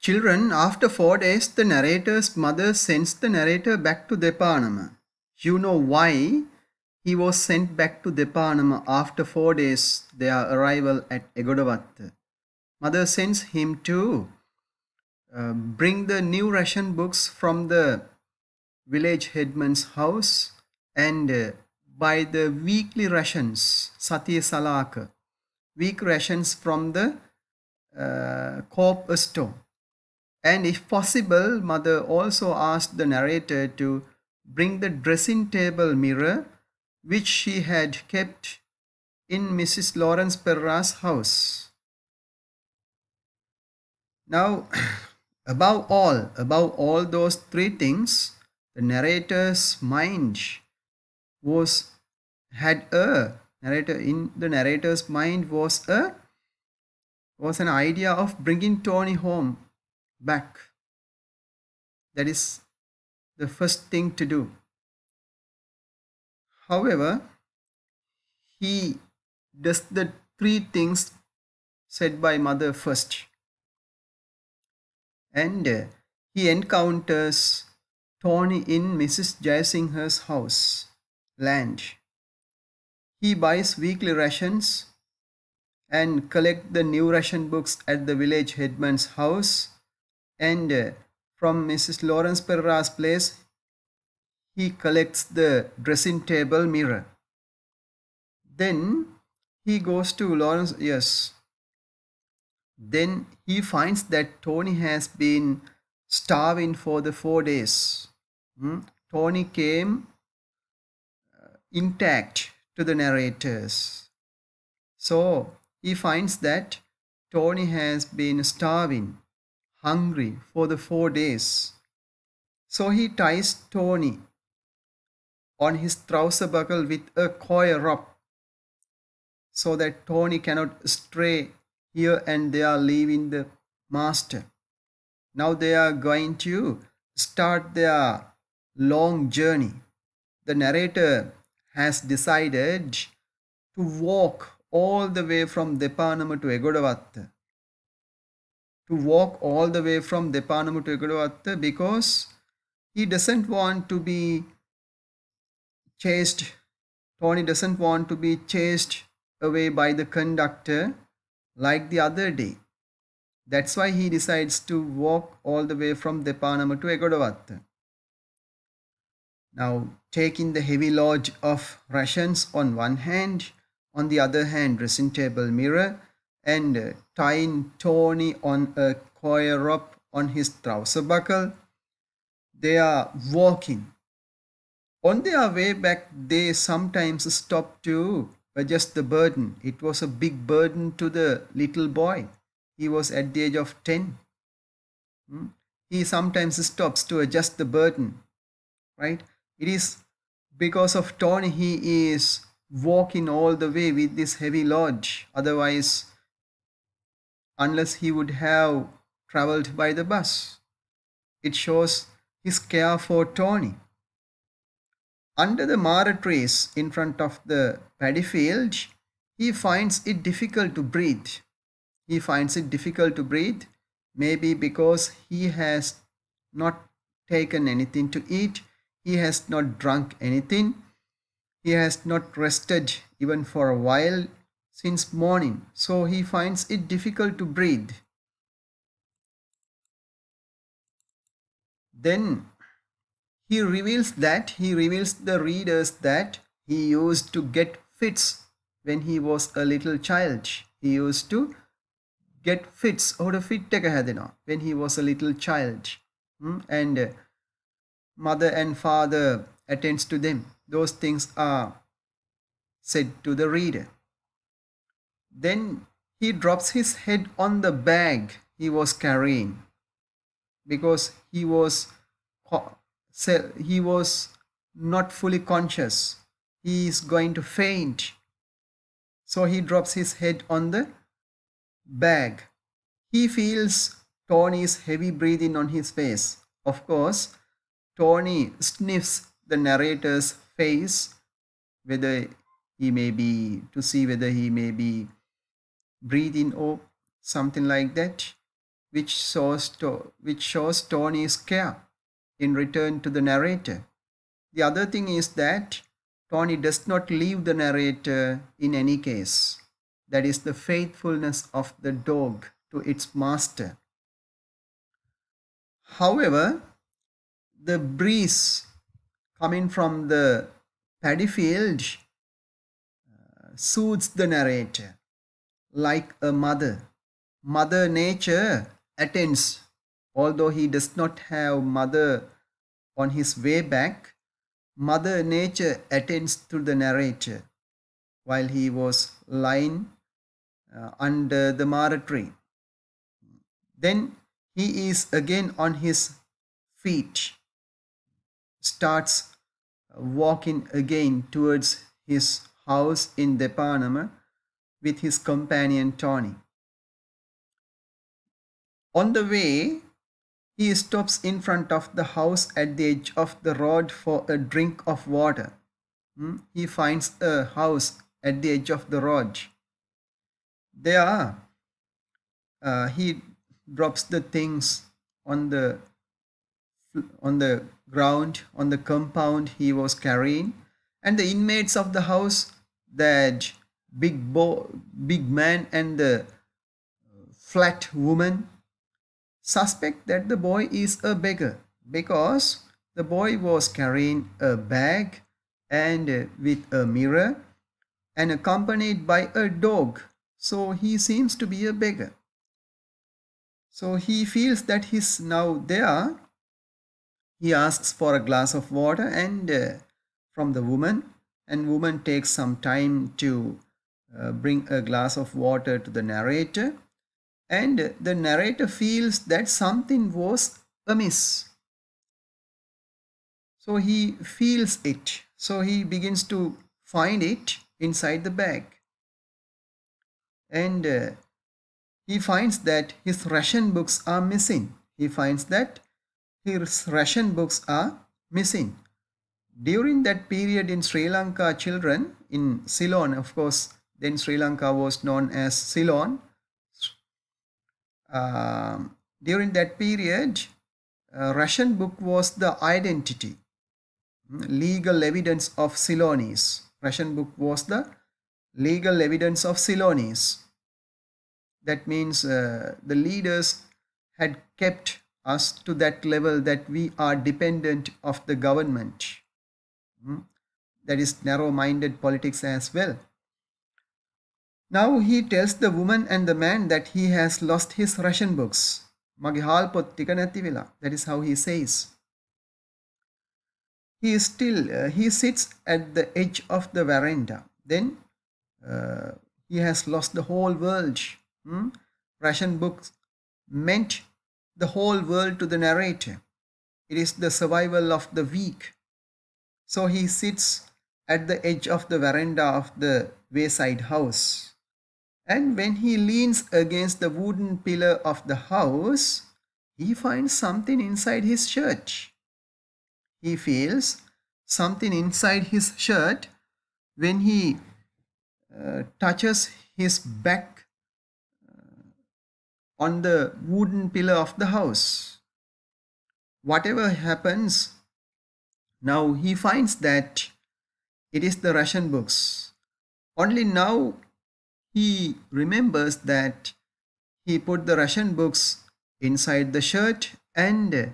Children, after 4 days, the narrator's mother sends the narrator back to Depanama. You know why he was sent back to Depanama after 4 days their arrival at Egodavatta. Mother sends him to bring the new ration books from the village headman's house and buy the weekly rations, Satya Salaka, week rations from the Coop store. And if possible, mother also asked the narrator to bring the dressing table mirror which she had kept in Mrs. Lawrence Perra's house. Now, above all those three things, the narrator's mind was had a narrator in the narrator's mind was an idea of bringing Tony home back. That is the first thing to do. However, he does the three things said by mother first, and he encounters Tony in Mrs. Jayasingher's house, land. He buys weekly rations and collect the new ration books at the village headman's house, and from Mrs. Lawrence Perra's place he collects the dressing table mirror. Then he goes to Lawrence, yes. Then he finds that Tony has been starving for the 4 days. Tony came intact to the narrators. So he finds that Tony has been starving, hungry for the 4 days. So he ties Tony on his trouser buckle with a coir rope so that Tony cannot stray here and there leaving the master. Now they are going to start their long journey. The narrator has decided to walk all the way from Depanama to Egodavatta. To walk all the way from Depanama to Egodavatta because he doesn't want to be chased. Tony doesn't want to be chased away by the conductor like the other day. That's why he decides to walk all the way from Depanama to Egodavatta. Now, taking the heavy load of rations on one hand, on the other hand, dressing table mirror, and tying Tony on a coir rope on his trouser buckle, they are walking. On their way back, they sometimes stop to adjust the burden. It was a big burden to the little boy. He was at the age of 10. He sometimes stops to adjust the burden, right? It is because of Tony he is walking all the way with this heavy load. Otherwise, unless he would have traveled by the bus. It shows his care for Tony. Under the mara trees in front of the paddy field, he finds it difficult to breathe. He finds it difficult to breathe, maybe because he has not taken anything to eat, he has not drunk anything, he has not rested even for a while since morning, so he finds it difficult to breathe. Then he reveals the readers that he used to get fits when he was a little child. He used to get fits or fit when he was a little child. And mother and father attends to them. Those things are said to the reader. Then he drops his head on the bag he was carrying because he was not fully conscious. He is going to faint. So he drops his head on the bag. He feels Tony's heavy breathing on his face. Of course, Tony sniffs the narrator's face, whether he may be, to see whether he may be breathing or something like that. which shows Tony's care in return to the narrator. The other thing is that Tony does not leave the narrator in any case. That is the faithfulness of the dog to its master. However, the breeze coming from the paddy field soothes the narrator like a mother. Mother Nature attends, although he does not have mother on his way back, Mother Nature attends to the narrator while he was lying under the Mara tree. Then he is again on his feet, starts walking again towards his house in Depanama with his companion Tony. On the way, he stops in front of the house at the edge of the road for a drink of water. He finds a house at the edge of the road. There, he drops the things on the ground, on the compound he was carrying, and the inmates of the house, that big man and the flat woman, suspect that the boy is a beggar because the boy was carrying a bag and with a mirror and accompanied by a dog. So he seems to be a beggar. So he feels that he's now there. He asks for a glass of water and from the woman, and woman takes some time to bring a glass of water to the narrator, and the narrator feels that something was amiss. So he feels it. So he begins to find it inside the bag. And he finds that his ration books are missing. He finds that his ration books are missing. During that period in Sri Lanka, children in Ceylon, of course, then Sri Lanka was known as Ceylon. During that period, ration book was the identity, legal evidence of Ceylonese. Ration book was the legal evidence of Ceylonese. That means the leaders had kept us to that level that we are dependent of the government. That is narrow-minded politics as well. Now he tells the woman and the man that he has lost his ration books. Mage halpot tika nathi vela. That is how he says. He sits at the edge of the veranda. Then he has lost the whole world. Ration books meant the whole world to the narrator. It is the survival of the weak. So he sits at the edge of the veranda of the wayside house. And when he leans against the wooden pillar of the house, he finds something inside his shirt. He feels something inside his shirt when he touches his back on the wooden pillar of the house. Whatever happens, now he finds that it is the ration books. Only now he remembers that he put the ration books inside the shirt, and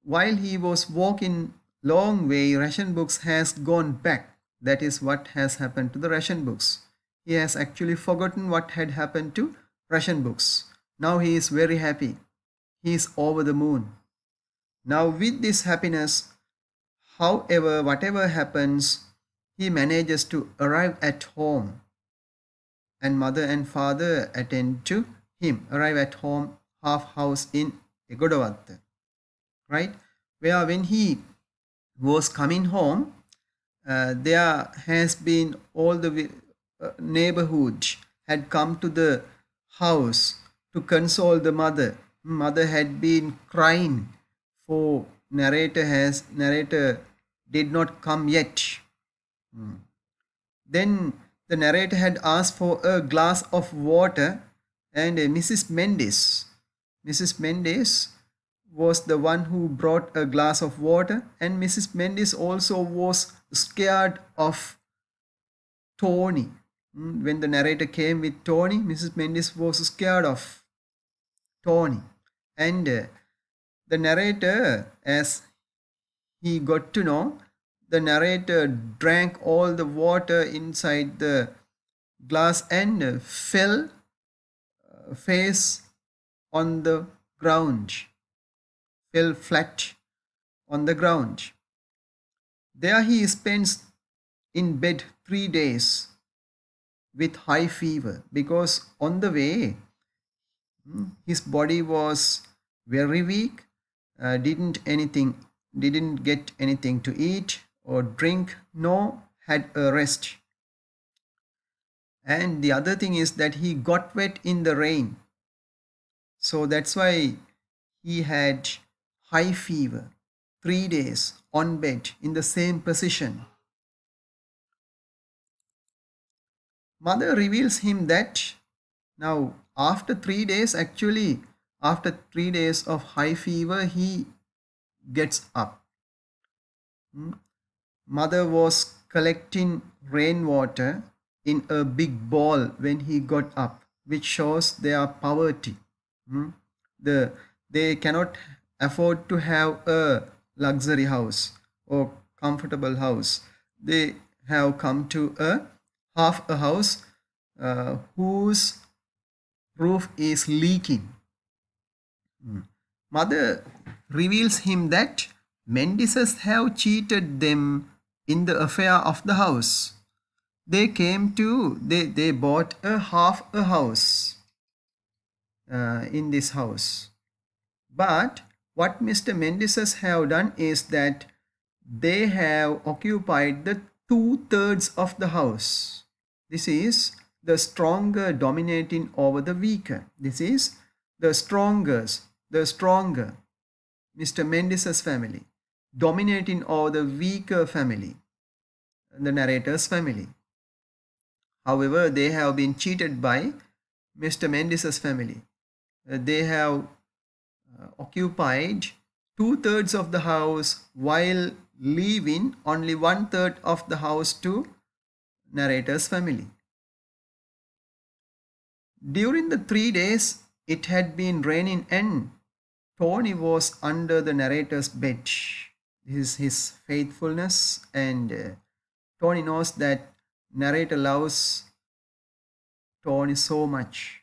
while he was walking long way, ration books has gone back. That is what has happened to the ration books. He has actually forgotten what had happened to ration books. Now he is very happy. He is over the moon. Now with this happiness, however, whatever happens, he manages to arrive at home, and mother and father attend to him, arrive at home, half house in Egodawatta, right? Where when he was coming home, there has been all the neighborhood had come to the house to console the mother. Mother had been crying for narrator did not come yet. Then the narrator had asked for a glass of water, and Mrs. Mendes Mrs. Mendes was the one who brought a glass of water, and Mrs. Mendes also was scared of Tony. When the narrator came with Tony, Mrs. Mendes was scared of Tony. And the narrator, as he got to know, the narrator drank all the water inside the glass and fell face on the ground, fell flat on the ground. There he spends in bed 3 days with high fever, because on the way his body was very weak, didn't get anything to eat or drink, nor had a rest. And the other thing is that he got wet in the rain, so that's why he had high fever, 3 days on bed in the same position. Mother reveals him that now after 3 days, actually after 3 days of high fever, he gets up. Mother was collecting rainwater in a big ball when he got up, which shows their poverty. They cannot afford to have a luxury house or comfortable house. They have come to a half a house whose roof is leaking. Mother reveals him that Mendises have cheated them in the affair of the house. They bought a half a house in this house. But what Mr. Mendises have done is that they have occupied the 2/3 of the house. This is the stronger dominating over the weaker. This is the stronger Mr. Mendises family dominating over the weaker family, the narrator's family. However, they have been cheated by Mr. Mendises family. They have occupied 2/3 of the house while leaving only 1/3 of the house to narrator's family. During the 3 days, it had been raining and Tony was under the narrator's bed. This is his faithfulness, and Tony knows that narrator loves Tony so much.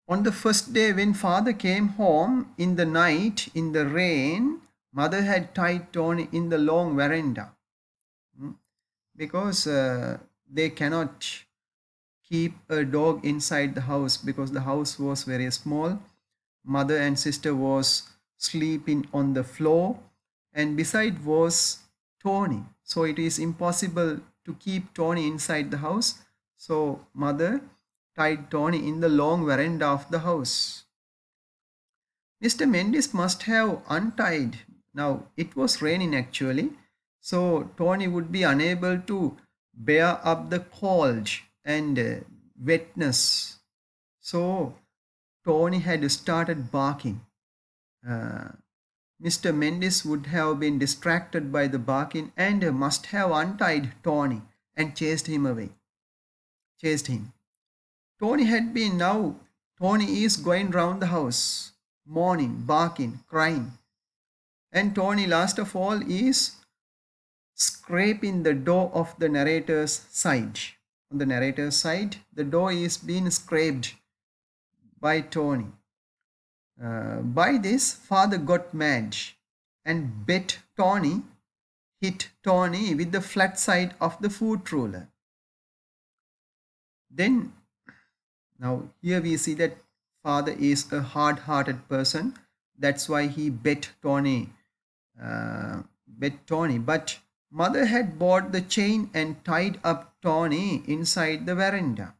On the first day when father came home in the night in the rain, mother had tied Tony in the long veranda because they cannot keep a dog inside the house because the house was very small. Mother and sister was sleeping on the floor, and beside was Tony. So it is impossible to keep Tony inside the house. So mother tied Tony in the long veranda of the house. Mr. Mendes must have untied. Now it was raining actually, so Tony would be unable to bear up the cold and wetness. So Tony had started barking. Mr. Mendes would have been distracted by the barking and must have untied Tony and chased him away. Chased him. Tony is going round the house, mourning, barking, crying. And Tony, last of all, is scraping the door of the narrator's side. On the narrator's side, the door is being scraped by Tony. By this, father got mad and hit Tony with the flat side of the foot roller. Then, now here we see that father is a hard-hearted person. That's why he bet Tony. But mother had bought the chain and tied up Tony inside the veranda.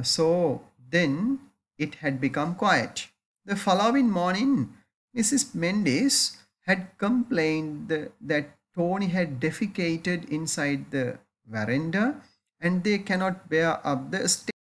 So then it had become quiet. The following morning, Mrs. Mendes had complained that Tony had defecated inside the veranda and they cannot bear up the stairs.